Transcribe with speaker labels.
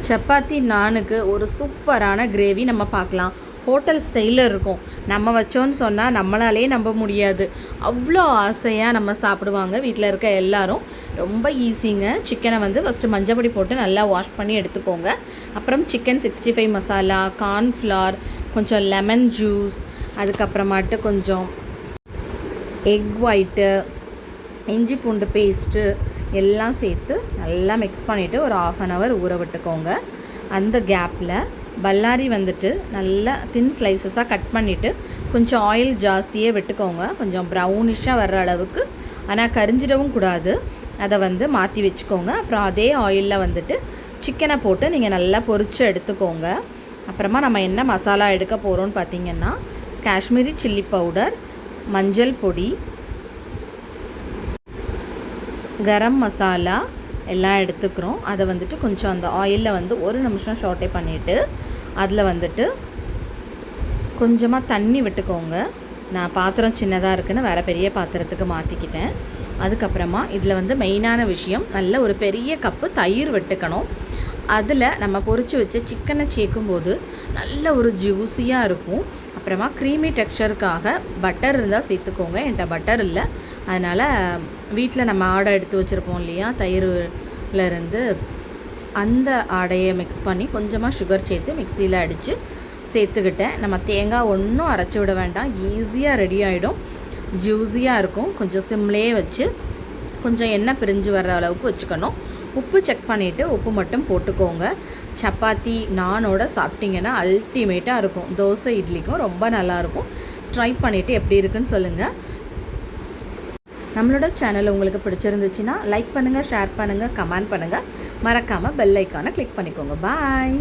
Speaker 1: சப்பாத்தி நானுக்கு ஒரு சூப்பரான கிரேவி நம்ம பார்க்கலாம். ஹோட்டல் ஸ்டைலில் இருக்கும். நம்ம வச்சோன்னு சொன்னால் நம்மளாலே நம்ப முடியாது. அவ்வளோ ஆசையாக நம்ம சாப்பிடுவாங்க வீட்டில் இருக்க எல்லாரும். ரொம்ப ஈஸிங்க. சிக்கனை வந்து ஃபஸ்ட்டு மஞ்சப்பொடி போட்டு நல்லா வாஷ் பண்ணி எடுத்துக்கோங்க. அப்புறம் சிக்கன் 65 மசாலா, கார்ன்ஃப்ளவர், கொஞ்சம் லெமன் ஜூஸ், அதுக்கப்புறமாட்டு கொஞ்சம் எக் ஒயிட்டு, இஞ்சி பூண்டு பேஸ்ட்டு எல்லாம் சேர்த்து நல்லா மிக்ஸ் பண்ணிவிட்டு ஒரு 1/2 hour ஊற விட்டுக்கோங்க. அந்த கேப்பில் பல்லாரி வந்துட்டு நல்லா தின் ஸ்லைசஸாக கட் பண்ணிவிட்டு கொஞ்சம் ஆயில் ஜாஸ்தியே விட்டுக்கோங்க. கொஞ்சம் ப்ரௌனிஷாக வர்ற அளவுக்கு, ஆனால் கரிஞ்சிடவும் கூடாது. அதை வந்து மாற்றி வச்சுக்கோங்க. அப்புறம் அதே ஆயிலில் வந்துட்டு சிக்கனை போட்டு நீங்கள் நல்லா பொரித்து எடுத்துக்கோங்க. அப்புறமா நம்ம என்ன மசாலா எடுக்க போகிறோன்னு பார்த்திங்கன்னா, காஷ்மீரி சில்லி பவுடர், மஞ்சள் பொடி, கரம் மசாலா எல்லாம் எடுத்துக்கிறோம். அதை வந்துட்டு கொஞ்சம் அந்த ஆயிலில் வந்து 1 நிமிஷம் ஷார்ட்டே பண்ணிவிட்டு அதில் வந்துட்டு கொஞ்சமாக தண்ணி விட்டுக்கோங்க. நான் பாத்திரம் சின்னதாக இருக்குன்னு வேறு பெரிய பாத்திரத்துக்கு மாற்றிக்கிட்டேன். அதுக்கப்புறமா இதில் வந்து மெயினான விஷயம், நல்ல ஒரு பெரிய கப்பு தயிர் விட்டுக்கணும். அதில் நம்ம பொரித்து வச்ச சிக்கனை சேர்க்கும்போது நல்ல ஒரு ஜூஸியாக இருக்கும். அப்புறமா க்ரீமி டெக்ஸ்சருக்காக பட்டர் இருந்தால் சேர்த்துக்கோங்க. என்கிட்ட பட்டர் இல்லை, அதனால் வீட்டில் நம்ம ஆடை எடுத்து வச்சுருப்போம் இல்லையா, தயிர்லேருந்து அந்த ஆடையை மிக்ஸ் பண்ணி கொஞ்சமாக சுகர் சேர்த்து மிக்சியில் அடித்து சேர்த்துக்கிட்டேன். நம்ம தேங்காய் ஒன்றும் அரைச்சி விட வேண்டாம், ஈஸியாக ரெடி ஆகிடும். ஜூஸியாக இருக்கும். கொஞ்சம் சிம்லேயே வச்சு கொஞ்சம் எண்ணெய் பிரிஞ்சு வர்ற அளவுக்கு வச்சுக்கணும். உப்பு செக் பண்ணிவிட்டு உப்பு மட்டும் போட்டுக்கோங்க. சப்பாத்தி நானோட சாப்பிட்டிங்கன்னா அல்டிமேட்டாக இருக்கும். தோசை இட்லிக்கும் ரொம்ப நல்லாயிருக்கும். ட்ரை பண்ணிவிட்டு எப்படி இருக்குன்னு சொல்லுங்கள். நம்மளோட சேனல் உங்களுக்கு பிடிச்சிருந்துச்சுன்னா லைக் பண்ணுங்கள், ஷேர் பண்ணுங்கள், கமெண்ட் பண்ணுங்கள். மறக்காமல் பெல் ஐக்கானை கிளிக் பண்ணிக்கோங்க. பாய்.